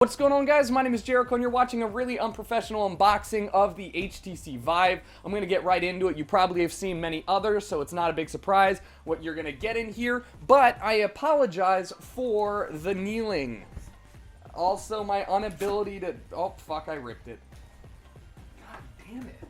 What's going on, guys? My name is Jericho and you're watching a really unprofessional unboxing of the HTC Vive. I'm going to get right into it. You probably have seen many others, so it's not a big surprise what you're going to get in here, but I apologize for the kneeling. Also, my inability to... Oh, fuck, I ripped it. God damn it.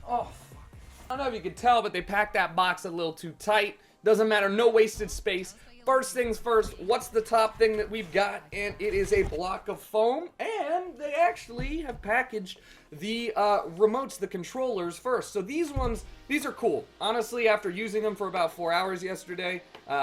Oh, fuck. I don't know if you could tell, but they packed that box a little too tight. Doesn't matter, no wasted space. First things first, what's the top thing that we've got? And it is a block of foam, and they actually have packaged the remotes, the controllers first. So these ones, these are cool. Honestly, after using them for about 4 hours yesterday,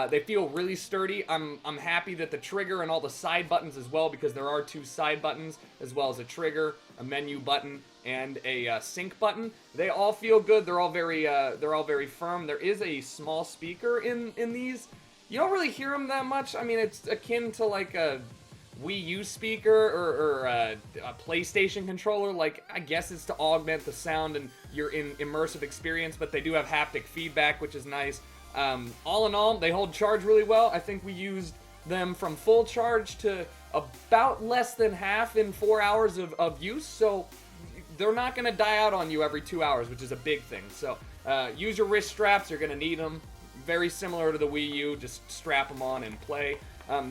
they feel really sturdy. I'm happy that the trigger and all the side buttons as well, because there are 2 side buttons, as well as a trigger, a menu button, and a sync button. They all feel good. They're all very firm. There is a small speaker in these. You don't really hear them that much. I mean, it's akin to like a Wii U speaker or a PlayStation controller. Like, I guess it's to augment the sound and your immersive experience, but they do have haptic feedback, which is nice. All in all, they hold charge really well. I think we used them from full charge to about less than half in 4 hours of use, so they're not going to die out on you every 2 hours, which is a big thing. So use your wrist straps. You're going to need them. Very similar to the Wii U, just strap them on and play.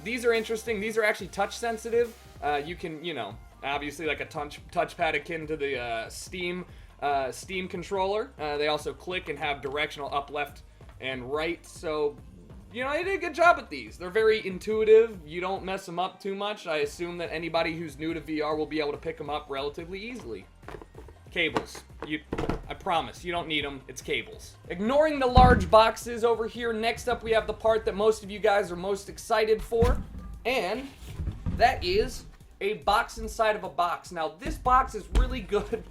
These are interesting. These are actually touch sensitive. You can, obviously like a touchpad akin to the Steam controller. They also click and have directional up, left, and right. So, they did a good job with these. They're very intuitive. You don't mess them up too much. I assume that anybody who's new to VR will be able to pick them up relatively easily. Cables. I promise, you don't need them. It's cables. Ignoring the large boxes over here, next up we have the part that most of you guys are most excited for, and that is a box inside of a box. Now, this box is really good.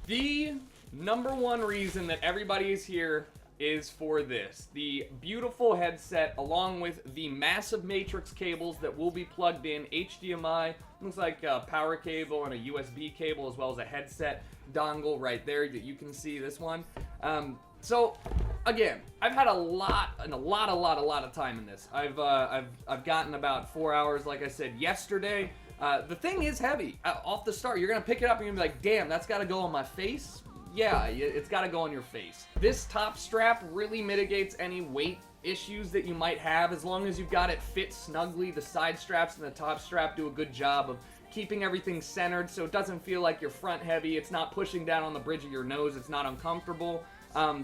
The number one reason that everybody is here is for this. The beautiful headset, along with the massive matrix cables that will be plugged in, HDMI, looks like a power cable and a USB cable, as well as a headset dongle right there that you can see this one. So again, I've had a lot of time in this. I've gotten about 4 hours, like I said yesterday. The thing is heavy. Off the start, you're gonna pick it up and you're gonna be like, damn, that's gotta go on my face. Yeah, it's gotta go on your face. This top strap really mitigates any weight issues that you might have, as long as you've got it fit snugly. The side straps and the top strap do a good job of keeping everything centered so it doesn't feel like you're front heavy. It's not pushing down on the bridge of your nose. It's not uncomfortable.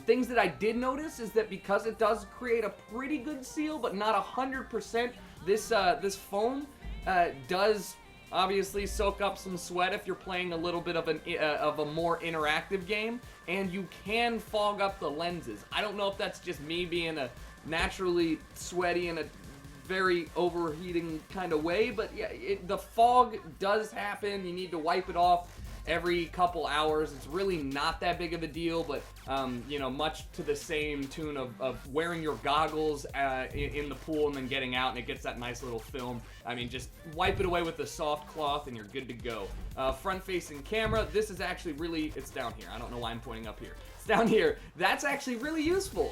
Things that I did notice is that because it does create a pretty good seal, but not 100%, this foam does obviously soak up some sweat if you're playing a little bit of a more interactive game, and you can fog up the lenses. I don't know if that's just me being a naturally sweaty and a very overheating kind of way, but yeah, the fog does happen. You need to wipe it off every couple hours. It's really not that big of a deal, but much to the same tune of wearing your goggles in the pool and then getting out, and it gets that nice little film. I mean, just wipe it away with the soft cloth and you're good to go. Front-facing camera. This is actually really, it's down here. I don't know why I'm pointing up here. It's down here. That's actually really useful.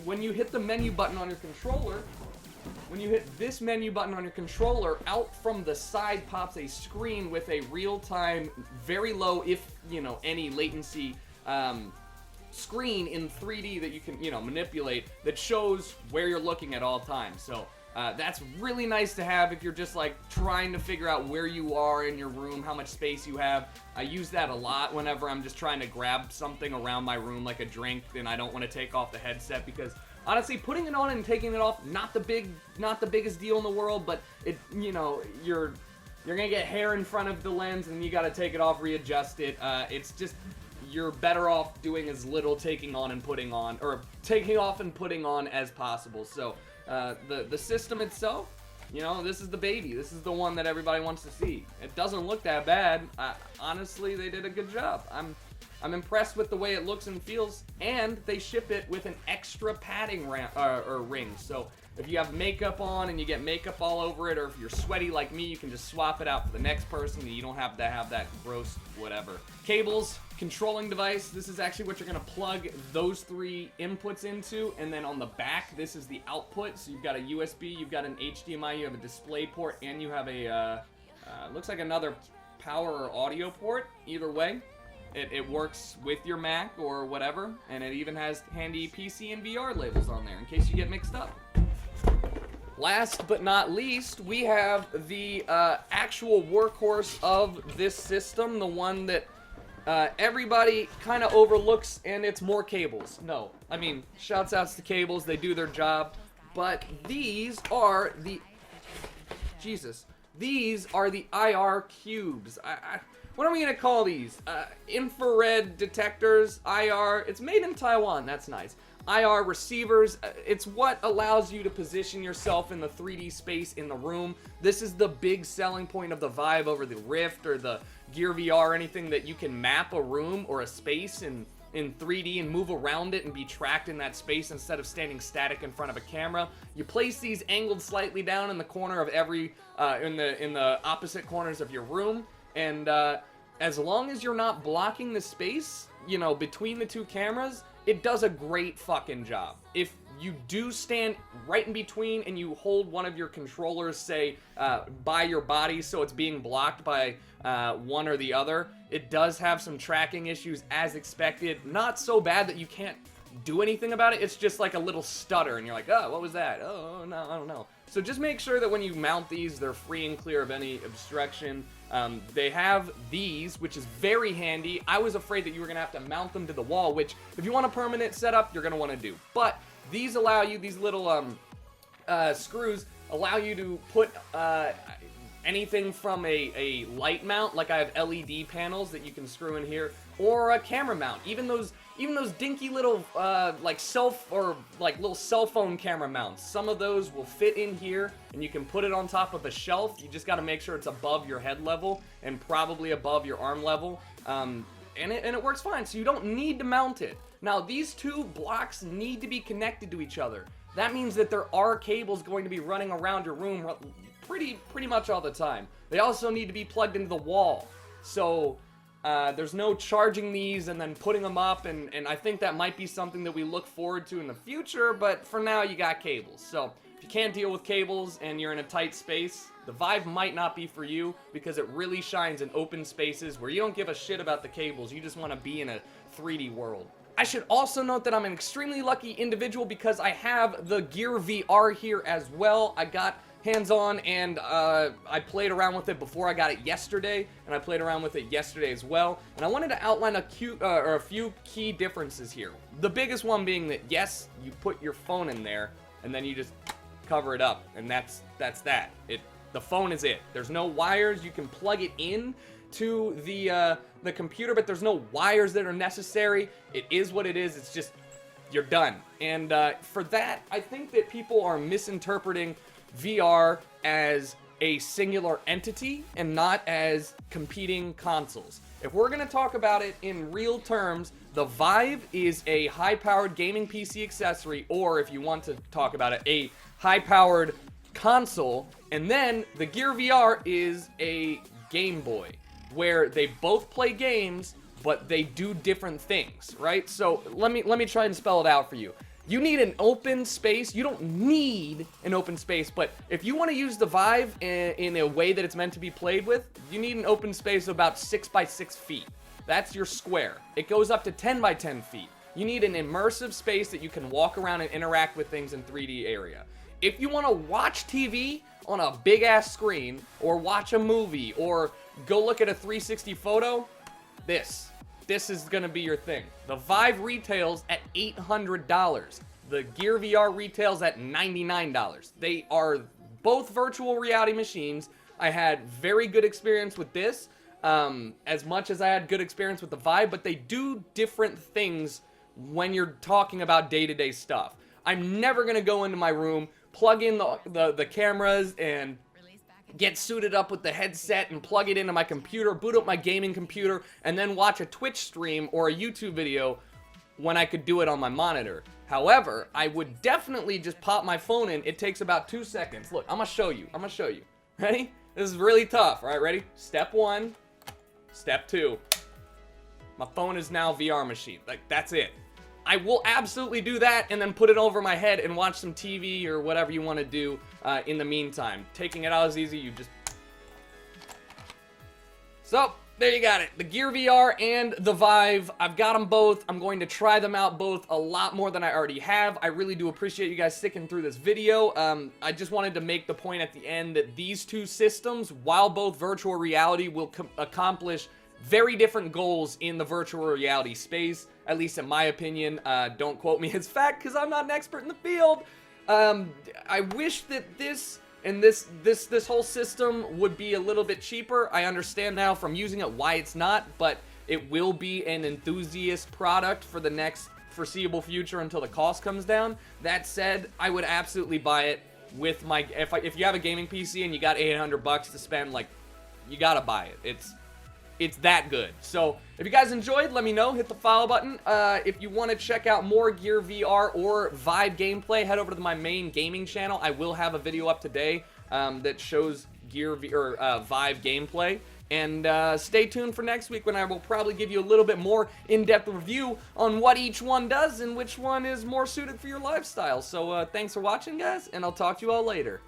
When you hit the menu button on your controller, when you hit this menu button on your controller, out from the side pops a screen with a real-time, very low, if any latency, screen in 3D that you can manipulate, that shows where you're looking at all times. So that's really nice to have if you're just like trying to figure out where you are in your room, how much space you have. I use that a lot whenever I'm just trying to grab something around my room, like a drink, and I don't want to take off the headset, because honestly, putting it on and taking it off, not the biggest deal in the world, but you're gonna get hair in front of the lens and you gotta take it off, readjust it. It's just, you're better off doing as little taking off and putting on as possible. So the system itself, this is the baby. This is the one that everybody wants to see. It doesn't look that bad. Honestly, they did a good job. I'm impressed with the way it looks and feels, and they ship it with an extra padding ring. So if you have makeup on and you get makeup all over it, or if you're sweaty like me, you can just swap it out for the next person and you don't have to have that gross whatever. Cables, controlling device, this is actually what you're gonna plug those 3 inputs into, and then on the back, this is the output. So you've got a USB, you've got an HDMI, you have a display port, and you have a, looks like another power or audio port. Either way, it works with your Mac or whatever, and it even has handy PC and VR labels on there in case you get mixed up. Last but not least, we have the actual workhorse of this system, the one that everybody kind of overlooks, and it's more cables. No, I mean, shouts outs to cables, they do their job, but these are the, Jesus, these are the IR cubes. What are we gonna call these? Infrared detectors, IR, it's made in Taiwan, that's nice. IR receivers, it's what allows you to position yourself in the 3D space in the room. This is the big selling point of the Vive over the Rift or the GearVR or anything, that you can map a room or a space in 3D and move around it and be tracked in that space instead of standing static in front of a camera. You place these angled slightly down in the corner of every, in the opposite corners of your room, and as long as you're not blocking the space, you know, between the 2 cameras, it does a great fucking job. If you do stand right in between and you hold one of your controllers, say, by your body so it's being blocked by one or the other, it does have some tracking issues as expected. Not so bad that you can't do anything about it. It's just like a little stutter and you're like, oh, what was that? Oh, no, I don't know. So just make sure that when you mount these, they're free and clear of any obstruction. They have these, which is very handy. I was afraid that you were going to have to mount them to the wall, which if you want a permanent setup, you're going to want to do. But these allow you, these little screws allow you to put anything from a light mount, like I have LED panels that you can screw in here, or a camera mount. Even those dinky little like little cell phone camera mounts. Some of those will fit in here, and you can put it on top of a shelf. You just got to make sure it's above your head level and probably above your arm level, and it works fine. So you don't need to mount it. Now these 2 blocks need to be connected to each other. That means that there are cables going to be running around your room pretty much all the time. They also need to be plugged into the wall. So there's no charging these and then putting them up, and I think that might be something that we look forward to in the future, but for now you got cables. So if you can't deal with cables and you're in a tight space, the Vive might not be for you, because it really shines in open spaces where you don't give a shit about the cables, you just want to be in a 3D world. I should also note that I'm an extremely lucky individual because I have the GearVR here as well. I got hands-on, and I played around with it before I got it yesterday, and I played around with it yesterday as well, and I wanted to outline a few key differences here. The biggest one being that, yes, you put your phone in there, and then you just cover it up, and that's that. The phone is it. There's no wires. You can plug it in to the computer, but there's no wires that are necessary. It is what it is. It's just, you're done. And for that, I think that people are misinterpreting VR as a singular entity and not as competing consoles. If we're going to talk about it in real terms, the Vive is a high-powered gaming PC accessory, or if you want to talk about it, a high-powered console, and then the GearVR is a Game Boy, where they both play games, but they do different things, right? So let me try and spell it out for you. You need an open space. You don't need an open space, but if you want to use the Vive in a way that it's meant to be played with, you need an open space of about 6 by 6 feet. That's your square. It goes up to 10 by 10 feet. You need an immersive space that you can walk around and interact with things in 3D area. If you want to watch TV on a big-ass screen, or watch a movie, or go look at a 360 photo, this is going to be your thing. The Vive retails at $800. The GearVR retails at $99. They are both virtual reality machines. I had very good experience with this, as much as I had good experience with the Vive, but they do different things when you're talking about day-to-day stuff. I'm never going to go into my room, plug in the cameras, and get suited up with the headset and plug it into my computer, boot up my gaming computer, and then watch a Twitch stream or a YouTube video when I could do it on my monitor. However, I would definitely just pop my phone in. It takes about 2 seconds. Look, I'm gonna show you. Ready? This is really tough. All right, ready? Step 1, step 2. My phone is now VR machine. Like, that's it. I will absolutely do that and then put it over my head and watch some TV or whatever you want to do in the meantime. Taking it out is easy. You just... So, there you got it. The GearVR and the Vive. I've got them both. I'm going to try them out both a lot more than I already have. I really do appreciate you guys sticking through this video. I just wanted to make the point at the end that these two systems, while both virtual reality, will accomplish very different goals in the virtual reality space, at least in my opinion. Don't quote me as fact, because I'm not an expert in the field. I wish that this whole system would be a little bit cheaper. I understand now from using it why it's not, but it will be an enthusiast product for the next foreseeable future until the cost comes down. That said, I would absolutely buy it with my... If you have a gaming PC and you got $800 to spend, like, you gotta buy it. It's that good. So, if you guys enjoyed, let me know. Hit the follow button. If you want to check out more GearVR or Vive gameplay, head over to my main gaming channel. I will have a video up today that shows Vive gameplay. And stay tuned for next week when I will probably give you a little bit more in-depth review on what each one does and which one is more suited for your lifestyle. So, thanks for watching, guys, and I'll talk to you all later.